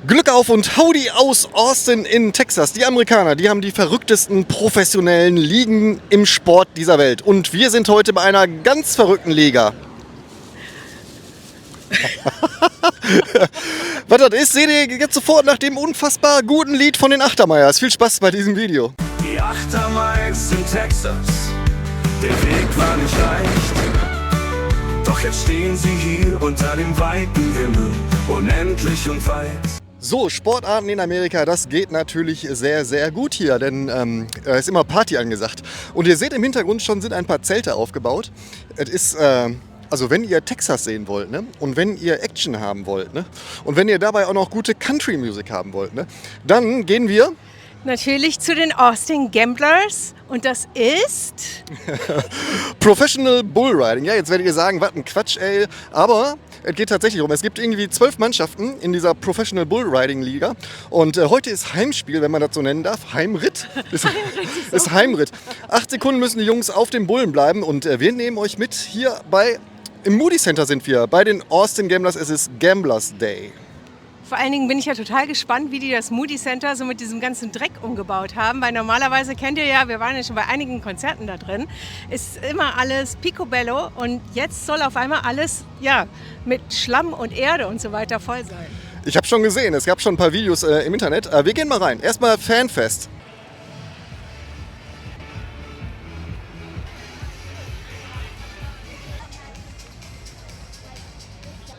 Glück auf und Howdy aus Austin in Texas. Die Amerikaner, die haben die verrücktesten professionellen Ligen im Sport dieser Welt. Und wir sind heute bei einer ganz verrückten Liga. Was das ist, seht ihr jetzt sofort nach dem unfassbar guten Lied von den Achtermeyers. Viel Spaß bei diesem Video. Die Achtermeyers in Texas, der Weg war nicht leicht. Doch jetzt stehen sie hier unter dem weiten Himmel, unendlich und weit. So, Sportarten in Amerika, das geht natürlich sehr, sehr gut hier, denn ist immer Party angesagt. Und ihr seht im Hintergrund schon, sind ein paar Zelte aufgebaut. Es ist, also wenn ihr Texas sehen wollt, ne? Und wenn ihr Action haben wollt, ne? Und wenn ihr dabei auch noch gute Country-Music haben wollt, ne? Dann gehen wir natürlich zu den Austin Gamblers und das ist Professional Bullriding. Ja, jetzt werdet ihr sagen, was ein Quatsch, ey. Aber es geht tatsächlich um. Es gibt irgendwie 12 Mannschaften in dieser Professional Bullriding Liga. Und heute ist Heimspiel, wenn man das so nennen darf. Heimritt. Ist Heimritt. 8 Sekunden müssen die Jungs auf dem Bullen bleiben. Und wir nehmen euch mit hier im Moody Center sind wir. Bei den Austin Gamblers. Es ist Gamblers Day. Vor allen Dingen bin ich ja total gespannt, wie die das Moody Center so mit diesem ganzen Dreck umgebaut haben. Weil normalerweise kennt ihr ja, wir waren ja schon bei einigen Konzerten da drin, ist immer alles picobello und jetzt soll auf einmal alles mit Schlamm und Erde und so weiter voll sein. Ich habe schon gesehen, es gab schon ein paar Videos im Internet. Wir gehen mal rein. Erstmal Fanfest.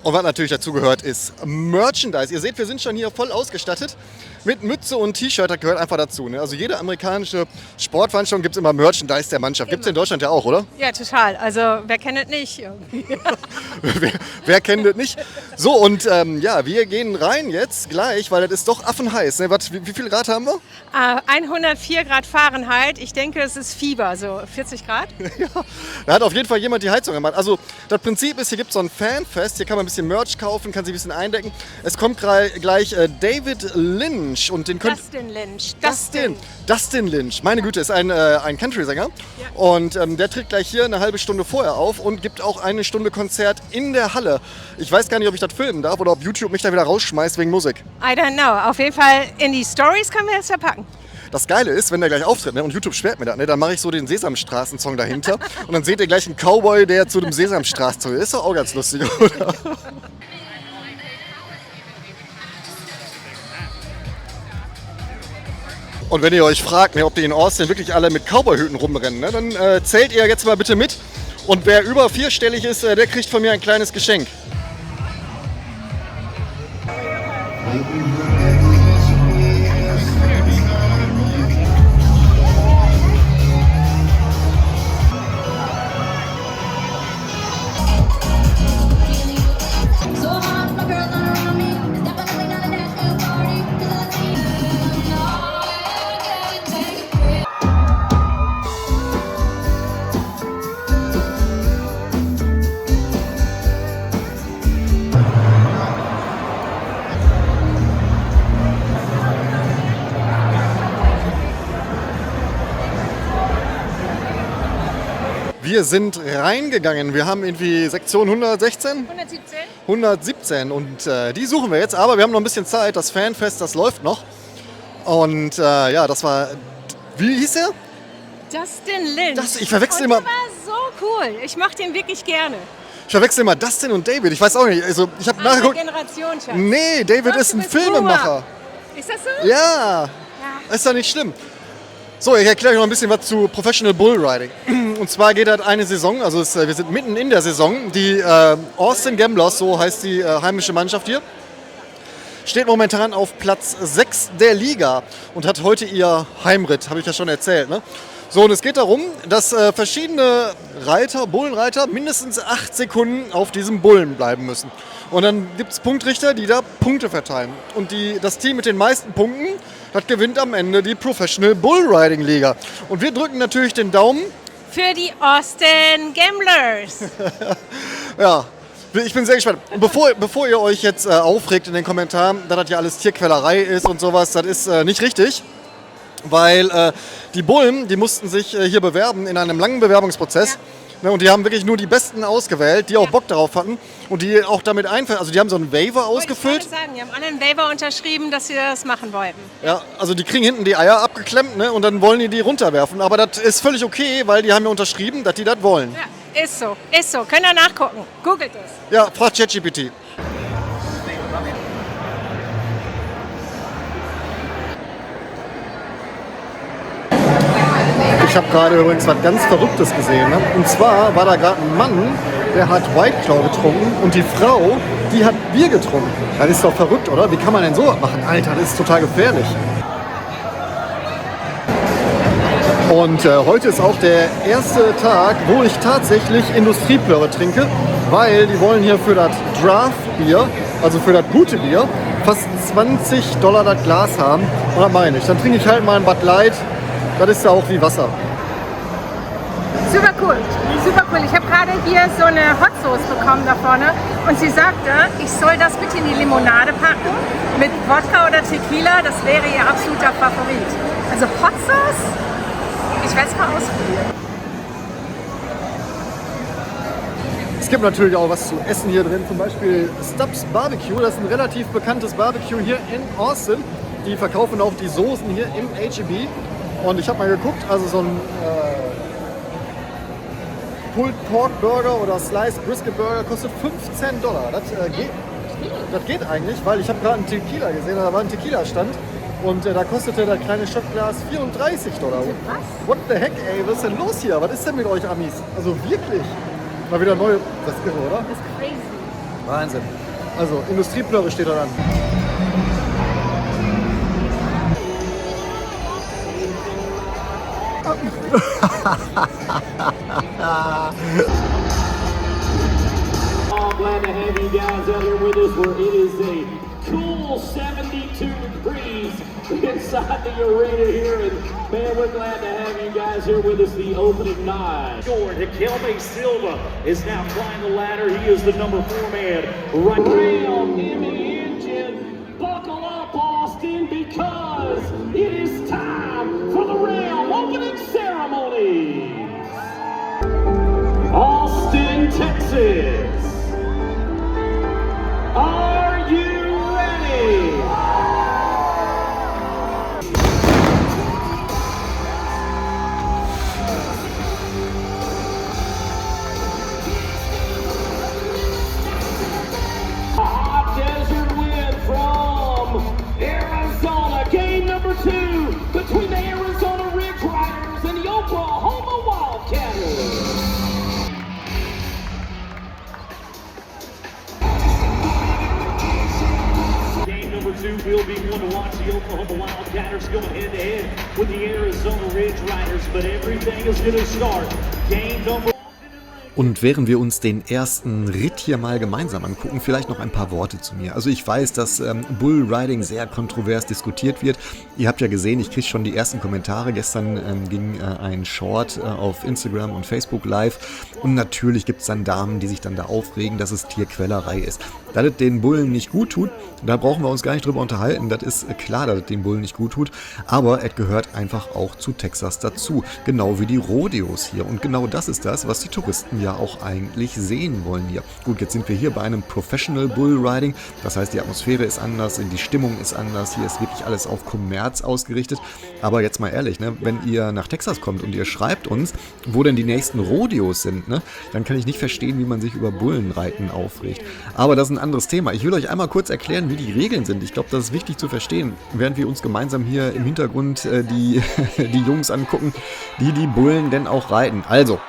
Und was natürlich dazu gehört, ist Merchandise. Ihr seht, wir sind schon hier voll ausgestattet mit Mütze und T-Shirt. Das gehört einfach dazu. Ne? Also jede amerikanische Sportveranstaltung gibt es immer Merchandise der Mannschaft. Gibt es in Deutschland ja auch, oder? Ja, total. Also wer kennt es nicht irgendwie? wer kennt es nicht? So, und wir gehen rein jetzt gleich, weil das ist doch affenheiß. Ne? Wie viel Grad haben wir? 104 Grad Fahrenheit. Ich denke, es ist Fieber, so 40 Grad. Ja, da hat auf jeden Fall jemand die Heizung gemacht. Also das Prinzip ist, hier gibt es so ein Fanfest. Hier kann man ein bisschen Merch kaufen, kann sich ein bisschen eindecken. Es kommt gleich David Lynch und den könnt Dustin Lynch. Dustin Lynch, meine Güte, ist ein Country-Sänger. Ja. Und der tritt gleich hier eine halbe Stunde vorher auf und gibt auch eine Stunde Konzert in der Halle. Ich weiß gar nicht, ob ich das filmen darf oder ob YouTube mich da wieder rausschmeißt wegen Musik. I don't know. Auf jeden Fall in die Stories können wir das verpacken. Das Geile ist, wenn der gleich auftritt, ne, und YouTube sperrt mir das, ne, dann mache ich so den Sesamstraßen-Song dahinter und dann seht ihr gleich einen Cowboy, der zu dem Sesamstraßen ist. Ist doch auch ganz lustig, oder? Und wenn ihr euch fragt, ne, ob die in Austin wirklich alle mit Cowboyhüten rumrennen, ne, dann zählt ihr jetzt mal bitte mit. Und wer über 4-stellig ist, der kriegt von mir ein kleines Geschenk. Wir sind reingegangen. Wir haben irgendwie Sektion 116? 117 und die suchen wir jetzt, aber wir haben noch ein bisschen Zeit. Das Fanfest, das läuft noch. Und das war, wie hieß er? Dustin Lynch. Ich verwechsel immer. Der war so cool. Ich mache den wirklich gerne. Ich verwechsel immer Dustin und David. Ich weiß auch nicht. Also ich habe nachgeguckt. Generation, Schatz. Nee, David ist ein Filmemacher. Ist das so? Ja. Ist doch nicht schlimm. So, ich erkläre euch noch ein bisschen was zu Professional Bullriding. Und zwar geht das eine Saison, also wir sind mitten in der Saison. Die Austin Gamblers, so heißt die heimische Mannschaft hier, steht momentan auf Platz 6 der Liga und hat heute ihr Heimritt, habe ich ja schon erzählt. Ne? So, und es geht darum, dass verschiedene Bullenreiter, mindestens 8 Sekunden auf diesem Bullen bleiben müssen. Und dann gibt es Punktrichter, die da Punkte verteilen. Und das Team mit den meisten Punkten, das gewinnt am Ende die Professional Bullriding Liga. Und wir drücken natürlich den Daumen für die Austin Gamblers. Ja, ich bin sehr gespannt. Bevor ihr euch jetzt aufregt in den Kommentaren, dass das ja alles Tierquälerei ist und sowas, das ist nicht richtig. Weil die Bullen, die mussten sich hier bewerben in einem langen Bewerbungsprozess. Ne, und die haben wirklich nur die Besten ausgewählt, die auch Bock darauf hatten und die auch damit also die haben so einen Waiver ausgefüllt. Ich wollte sagen, die haben alle einen Waiver unterschrieben, dass sie das machen wollten. Ja, also die kriegen hinten die Eier abgeklemmt, ne, und dann wollen die runterwerfen. Aber das ist völlig okay, weil die haben ja unterschrieben, dass die das wollen. Ja, ist so. Könnt ihr nachgucken. Googelt es. Ja, fragt ChatGPT. Ich habe gerade übrigens was ganz Verrücktes gesehen. Ne? Und zwar war da gerade ein Mann, der hat White Claw getrunken und die Frau, die hat Bier getrunken. Das ist doch verrückt, oder? Wie kann man denn so was machen? Alter, das ist total gefährlich. Und heute ist auch der erste Tag, wo ich tatsächlich Industrieplörre trinke, weil die wollen hier für das Draft-Bier, also für das gute Bier, fast $20 das Glas haben. Und das meine ich. Dann trinke ich halt mal ein Bud Light. Das ist ja auch wie Wasser. Super cool, super cool. Ich habe gerade hier so eine Hot Sauce bekommen da vorne und sie sagte, ich soll das bitte in die Limonade packen mit Wodka oder Tequila, das wäre ihr absoluter Favorit. Also Hot Sauce, ich werde es mal ausprobieren. Es gibt natürlich auch was zu essen hier drin, zum Beispiel Stubbs Barbecue, das ist ein relativ bekanntes Barbecue hier in Austin. Die verkaufen auch die Soßen hier im H-E-B. Und ich habe mal geguckt, also so ein Pulled Pork Burger oder Sliced Brisket Burger kostet $15. Das geht eigentlich, weil ich habe gerade einen Tequila gesehen, da war ein Tequila-Stand und da kostete das kleine Shotglas $34. Was? What the heck, ey, was ist denn los hier? Was ist denn mit euch Amis? Also wirklich, mal wieder neu, das ist irre, oder? Das ist crazy. Wahnsinn. Also Industrieplörre steht da dran. I'm glad to have you guys out here with us where it is a cool 72 degrees inside the arena here. And man, we're glad to have you guys here with us the opening night. Kelme Silva is now climbing the ladder. He is the number 4 man. Right round in the engine. Buckle up, Austin, because it is time for the Realm opening ceremony. Austin, Texas. Are you ready? A hot desert wind from Arizona. Game number 2 between the Arizona Ridge Riders and the Oklahoma Wildcatters. Number 2 will be one to watch. The Oklahoma Wildcatters going head-to-head with the Arizona Ridge Riders, but everything is going to start. Game number. Und während wir uns den ersten Ritt hier mal gemeinsam angucken, vielleicht noch ein paar Worte zu mir. Also ich weiß, dass Bullriding sehr kontrovers diskutiert wird. Ihr habt ja gesehen, ich kriege schon die ersten Kommentare. Gestern ging ein Short auf Instagram und Facebook live. Und natürlich gibt es dann Damen, die sich dann da aufregen, dass es Tierquälerei ist. Dass es den Bullen nicht gut tut, da brauchen wir uns gar nicht drüber unterhalten. Das ist klar, dass es den Bullen nicht gut tut. Aber es gehört einfach auch zu Texas dazu. Genau wie die Rodeos hier. Und genau das ist das, was die Touristen ja auch eigentlich sehen wollen hier. Gut, jetzt sind wir hier bei einem Professional Bullriding. Das heißt, die Atmosphäre ist anders, die Stimmung ist anders. Hier ist wirklich alles auf Kommerz ausgerichtet. Aber jetzt mal ehrlich, ne, wenn ihr nach Texas kommt und ihr schreibt uns, wo denn die nächsten Rodeos sind, ne, dann kann ich nicht verstehen, wie man sich über Bullenreiten aufregt. Aber das ist ein anderes Thema. Ich will euch einmal kurz erklären, wie die Regeln sind. Ich glaube, das ist wichtig zu verstehen, während wir uns gemeinsam hier im Hintergrund die Jungs angucken, die Bullen denn auch reiten. Also,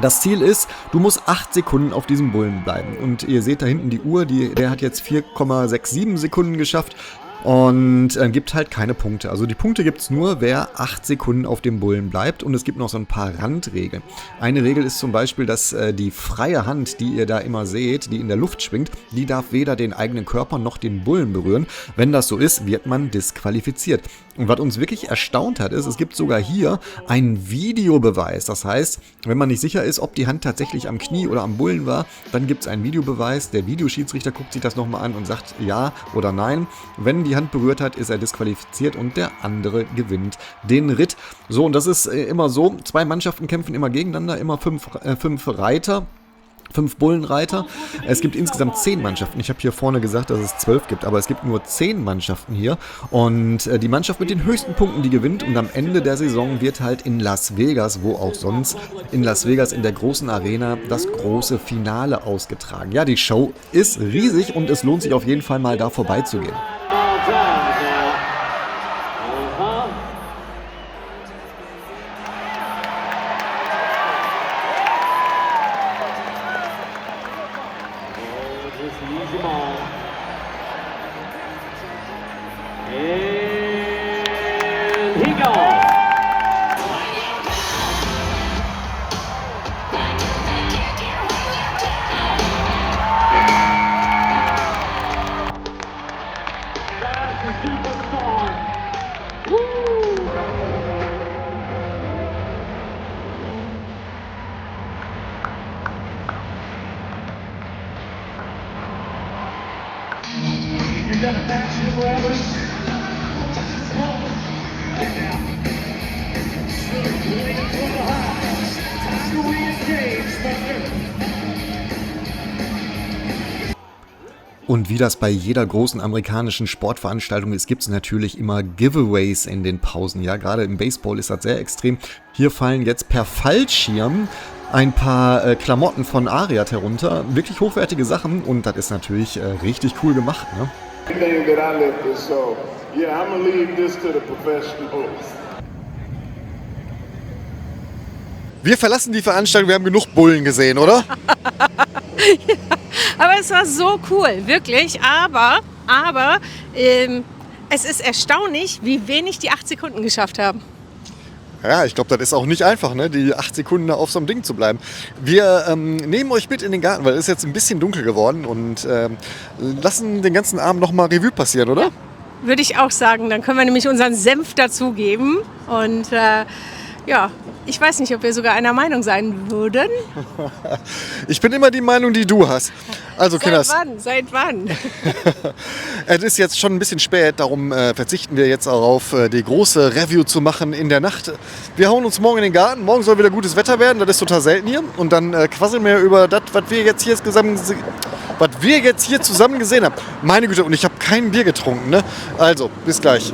das Ziel ist, du musst 8 Sekunden auf diesem Bullen bleiben. Und ihr seht da hinten die Uhr, der hat jetzt 4,67 Sekunden geschafft. Und gibt halt keine Punkte. Also die Punkte gibt es nur, wer 8 Sekunden auf dem Bullen bleibt. Und es gibt noch so ein paar Randregeln. Eine Regel ist zum Beispiel, dass die freie Hand, die ihr da immer seht, die in der Luft schwingt, die darf weder den eigenen Körper noch den Bullen berühren. Wenn das so ist, wird man disqualifiziert. Und was uns wirklich erstaunt hat, ist, es gibt sogar hier einen Videobeweis. Das heißt, wenn man nicht sicher ist, ob die Hand tatsächlich am Knie oder am Bullen war, dann gibt es einen Videobeweis. Der Videoschiedsrichter guckt sich das nochmal an und sagt ja oder nein. Wenn die die Hand berührt hat, ist er disqualifiziert und der andere gewinnt den Ritt. So, und das ist immer so, 2 Mannschaften kämpfen immer gegeneinander, immer 5 Reiter. 5 Bullenreiter. Es gibt insgesamt 10 Mannschaften. Ich habe hier vorne gesagt, dass es 12 gibt, aber es gibt nur 10 Mannschaften hier. Und die Mannschaft mit den höchsten Punkten, die gewinnt. Und am Ende der Saison wird halt in Las Vegas, wo auch sonst, in Las Vegas in der großen Arena das große Finale ausgetragen. Ja, die Show ist riesig und es lohnt sich auf jeden Fall mal da vorbeizugehen. Und wie das bei jeder großen amerikanischen Sportveranstaltung ist, gibt es natürlich immer Giveaways in den Pausen. Ja, gerade im Baseball ist das sehr extrem. Hier fallen jetzt per Fallschirm ein paar Klamotten von Ariat herunter. Wirklich hochwertige Sachen und das ist natürlich richtig cool gemacht, ne? Wir verlassen die Veranstaltung, wir haben genug Bullen gesehen, oder? Ja, aber es war so cool, wirklich. Aber es ist erstaunlich, wie wenig die 8 Sekunden geschafft haben. Ja, ich glaube, das ist auch nicht einfach, ne? Die 8 Sekunden da auf so einem Ding zu bleiben. Wir nehmen euch mit in den Garten, weil es ist jetzt ein bisschen dunkel geworden und lassen den ganzen Abend nochmal Revue passieren, oder? Ja, würde ich auch sagen. Dann können wir nämlich unseren Senf dazugeben. Und ja, ich weiß nicht, ob wir sogar einer Meinung sein würden. Ich bin immer die Meinung, die du hast. Also, Kinders. Seit wann? Es ist jetzt schon ein bisschen spät, darum verzichten wir jetzt darauf, die große Review zu machen in der Nacht. Wir hauen uns morgen in den Garten. Morgen soll wieder gutes Wetter werden, das ist total selten hier. Und dann quasseln wir über das, was wir jetzt hier zusammen gesehen haben. Meine Güte, und ich habe kein Bier getrunken, ne? Also, bis gleich.